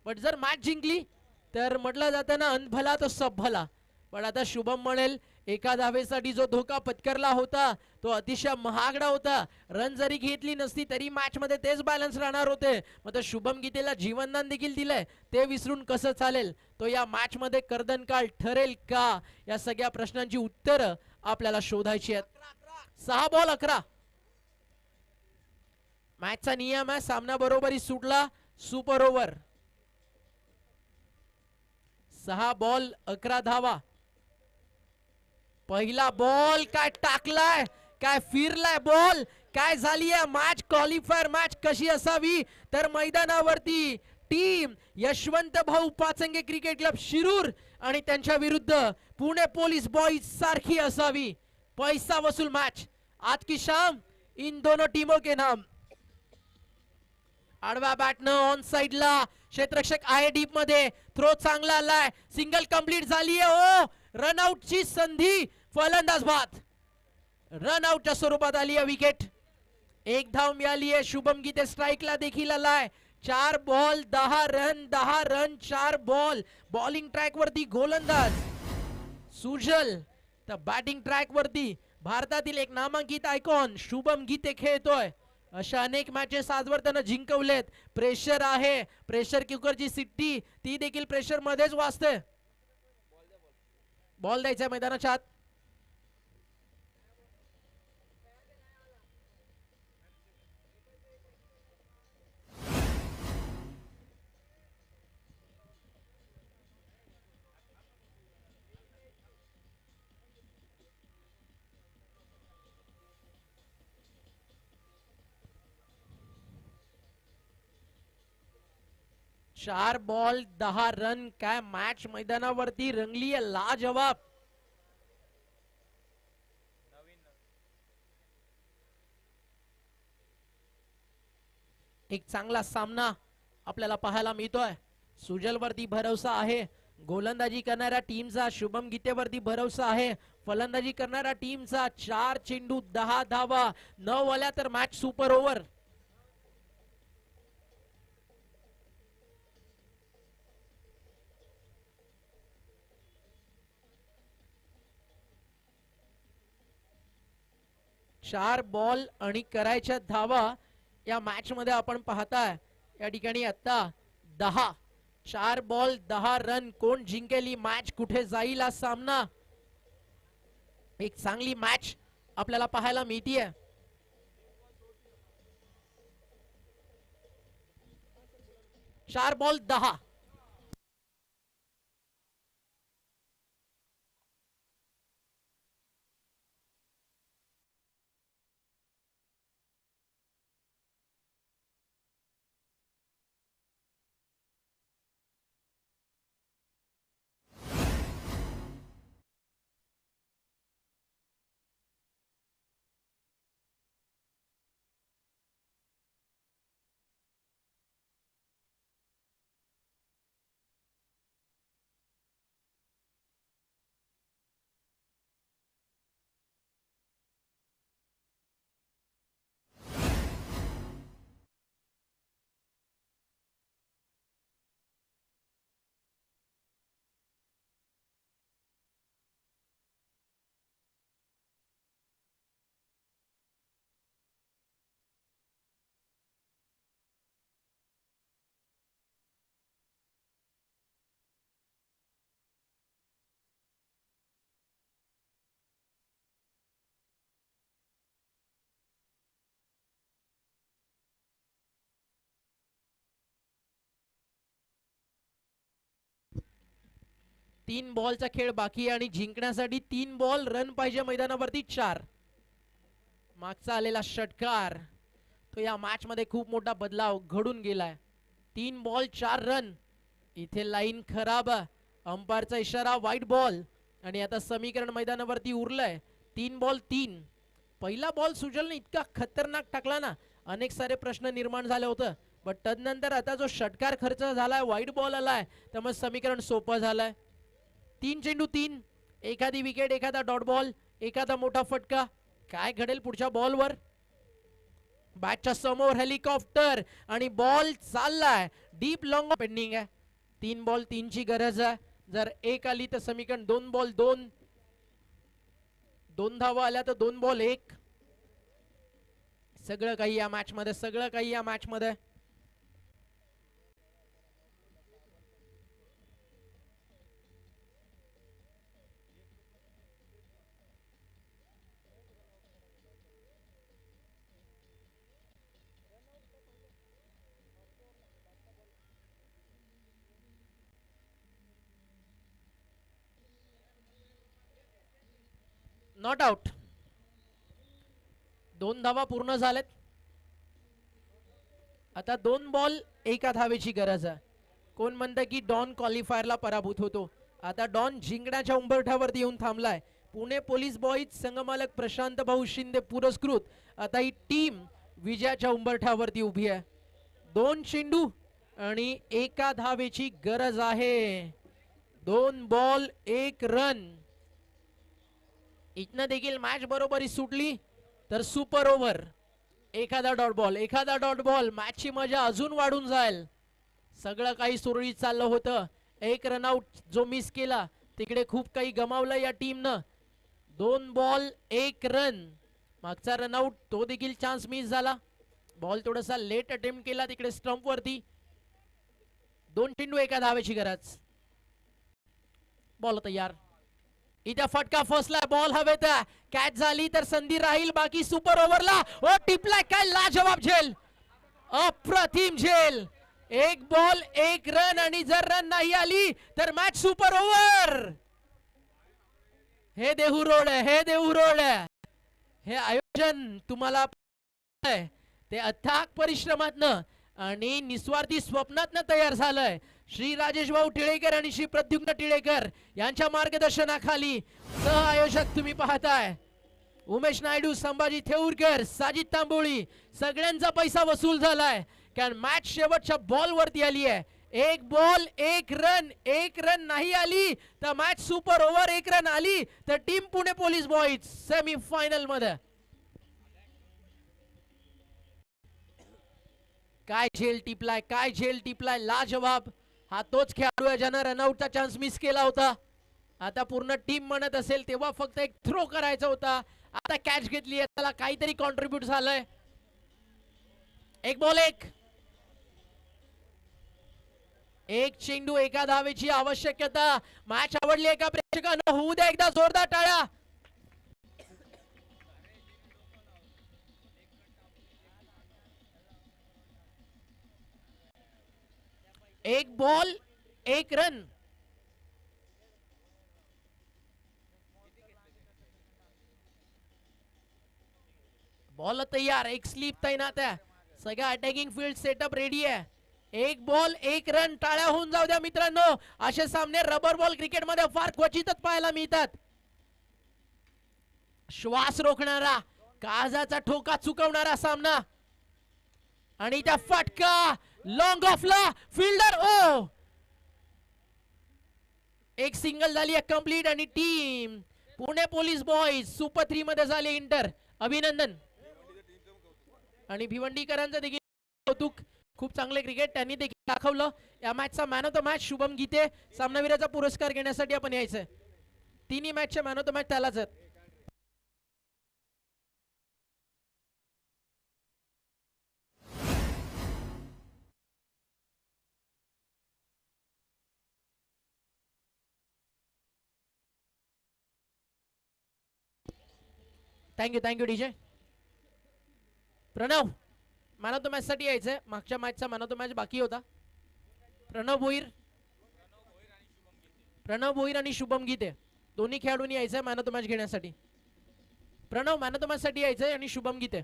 पण जर मॅच जिंकली तर म्हटलं जातं ना, अंत भला तो सब भला. पण आता शुभम म्हणेल एका धावेसाठी जो धोका पत्करला होता तो अतिशय महागडा होता. रन जरी घेतली नसती तरी मॅच मध्ये तेच बॅलन्स राहणार होते. मग शुभम गीतेला जीवनदान देखील दिलंय, ते विसरून कसं चालेल. तो या मॅच मध्ये कर्दनकाळ ठरेल का, या सगळ्या प्रश्नांची उत्तरं आपल्याला शोधायची आहेत. 6 बॉल 11. मॅचचा नियम आहे, सामना बरोबरी सुटला सुपर ओव्हर. 6 बॉल 11 धावा. पहिला बॉल काय टाकलाय, काय फिरलाय बॉल, काय झाली आहे मॅच. क्वालिफायर मॅच कशी असावी तर मैदानावरती टीम यशवंत भाऊ पाचंगे क्रिकेट क्लब शिरूर आणि त्यांच्या विरुद्ध पुणे पोलीस बॉईज सारखी असावी. पैसा वसूल मॅच आज की शाम इन दोनों टीमों के नाम. आडवा बॅटनं ऑन साइडला क्षेत्ररक्षक आहे डीप मध्ये. थ्रो चांगला आलाय, सिंगल कंप्लीट झाली आहे. ओ रनआउटची संधी, फलंदाज बाद. रनआउटच्या स्वरूपात आली आहे विकेट. 1 धाव मिळाली आहे. शुभम गीते स्ट्राईकला देखील आलाय. 4 ball 10 run, 10 run 4 ball. Bowling track वरती गोलंदाज सुजल, तर बॅटिंग ट्रॅक वरती भारतातील एक नामांकित आयकॉन शुभम गीते खेळतोय. अशा अनेक मॅचेस आजवर त्यानं जिंकवलेत. प्रेशर आहे, प्रेशर कुकरची सिट्टी ती देखील प्रेशर मध्येच वाजते. बॉल द्यायचा मैदानाच्या आत. चार बॉल 10 रन. काय मॅच मैदानावरती रंगली आहे लाजवाब. एक चांगला सामना आपल्याला पाहायला मिळतोय. सुजल वरती भरोसा आहे, गोलंदाजी करणाऱ्या टीमचा शुभम गीतेवरती भरोसा आहे. फलंदाजी करणाऱ्या टीमचा 4 चेंडू 10 धावा. 9 आल्या तर मॅच सुपर ओव्हर. चार बॉल आणि करायच्या धावा या मॅच मध्ये आपण पाहताय. या ठिकाणी आता 10. 4 बॉल 10 रन. कोण जिंकेल मॅच, कुठे जाईल हा सामना. एक चांगली मॅच आपल्याला पाहायला मिळतीये. चार बॉल 10. तीन बॉलचा खेळ बाकी आणि जिंकण्यासाठी 3 बॉल रन पाहिजे मैदानावरती 4. मागचा आलेला षटकार तो या मॅच मध्ये खूप मोठा बदलाव घडून गेलाय. 3 बॉल 4 रन. इथे लाईन खराब, अंपायरचा इशारा वाईट बॉल. आणि आता समीकरण मैदानावरती उरलंय 3 बॉल 3. पहिला बॉल सुजलने इतका खतरनाक टाकला ना, अनेक सारे प्रश्न निर्माण झाले होते. पण तदनंतर आता जो षटकार खर्च झालाय, वाईट बॉल आलाय, त्यामुळे समीकरण सोपं झालंय. 3 चेंडू 3. एखादी विकेट, एखादा डॉट बॉल, एखादा मोठा फटका. काय घडेल पुढच्या बॉलवर. बॅटच्या समोर हेलिकॉप्टर आणि बॉल चाललाय डीप लॉंग पेंडिंग आहे. 3 बॉल 3 ची गरज आहे. जर एक आली तर समीकरण 2 बॉल 2. 2 धावा आल्या तर 2 बॉल 1. सगळं काही या मॅच मध्ये, सगळं काही या मॅच मध्ये. Not out. 2 धावा पूर्ण झालेत. आता 2 बॉल 1 धावेची गरज आहे. कोण म्हणतं की डॉन क्वालिफायरला पराभूत होतो. आता डॉन जिंकण्याच्या उंबरठ्यावरती येऊन थांबलाय. पुणे पोलीस बॉईज संघमालक प्रशांत भाऊ शिंदे पुरस्कृत आता ही टीम विजयाच्या उंबरठ्यावरती उभी आहे. 2 चेंडू आणि 1 धावेची गरज आहे. 2 बॉल 1 रन. इथनं देखील मॅच बरोबरी सुटली तर सुपर ओव्हर. एखादा डॉट बॉल मॅचची मजा अजून वाढून जाईल. सगळं काही सुरळीत चाललं होतं. 1 रनआउट जो मिस केला तिकडे खूप काही गमावलं या टीमनं. 2 बॉल 1 रन. मागचा रनआउट तो देखील चान्स मिस झाला. बॉल थोडासा लेट अटेम्प्ट केला तिकडे स्टंप वरती. 2 चेंडू 1 धावेची गरज. बॉल तयार. इथं फटका फसलाय. बॉल हवेत कॅच झाली तर संधी राहील बाकी. सुपर ओव्हरला ओ टिपलाय. काय लाजवाब झेल, अप्रतिम झेल. 1 बॉल 1 रन आणि जर रन नाही आली तर मॅच सुपर ओव्हर. हे देहू रोड आहे, हे देहू रोड आहे. हे आयोजन तुम्हाला ते अथाक परिश्रमातनं आणि निस्वार्थी स्वप्नातनं तयार झालंय. श्री राजेश भाऊ टिळेकर आणि श्री प्रद्युम्न टिळेकर यांच्या मार्गदर्शनाखाली सह आयोजक तुम्ही पाहताय. उमेश नायडू, संभाजी थेऊरकर, साजिद तांबोळी सगळ्यांचा पैसा वसूल झालाय. कारण मॅच शेवटच्या बॉल वरती आली आहे. 1 बॉल 1 रन. 1 रन नाही आली तर मॅच सुपर ओव्हर. 1 रन आली तर team Pune police boys semi final मध्ये. काय झेल टिपलाय, काय झेल टिपलाय. लाजवाब. हा तोच खेळाडू आहे ज्यानं रनआउटचा चान्स मिस केला होता. आता पूर्ण टीम म्हणत असेल तेव्हा फक्त एक थ्रो करायचा होता. आता कॅच घेतली आहे, त्याला काहीतरी कॉन्ट्रीब्यूट झालंय. 1 बॉल 1. 1 चेंडू 1 धावेची आवश्यकता. मॅच आवडली एका प्रेक्षकांना होऊ द्या एकदा जोरदार टाळ्या. 1 बॉल 1 रन. बॉल तैयार. 1 स्लीप तैनात आहे. सगळा अटॅकिंग फील्ड सेटअप रेडी आहे. 1 बॉल 1 रन. टाळ्या होऊन जाऊ द्या मित्रांनो. असे सामने रबर बॉल क्रिकेट मध्ये फार क्वचितच पाहायला मिळतात. श्वास रोखणारा, काळजाचा ठोका चुकवणारा सामना. आणि त्या फटका लॉंग ऑफला फिल्डर. ओ, एक सिंगल झाली आहे कंप्लीट आणि team Pune police boys super 3 मध्ये झाले इंटर. अभिनंदन. आणि भिवंडीकरांचं देखील कौतुक. खूप चांगले क्रिकेट त्यांनी देखील दाखवलं. या मॅचचा man of the match Shubham Gite. सामनावीराचा पुरस्कार घेण्यासाठी आपण यायचंय. तिन्ही मॅचचे मॅन ऑफ द मॅच त्यालाच आहेत. Thank you thank you DJ. Pranav man of the match साठी यायचंय. मागच्या मॅचचा मॅन ऑफ द मॅच बाकी होता. प्रणव भोईर आणि शुभम गीते दोन्ही खेळाडूंनी यायचंय मॅन ऑफ द मॅच घेण्यासाठी. Pranav man of the match साठी यायचंय आणि शुभम गीते.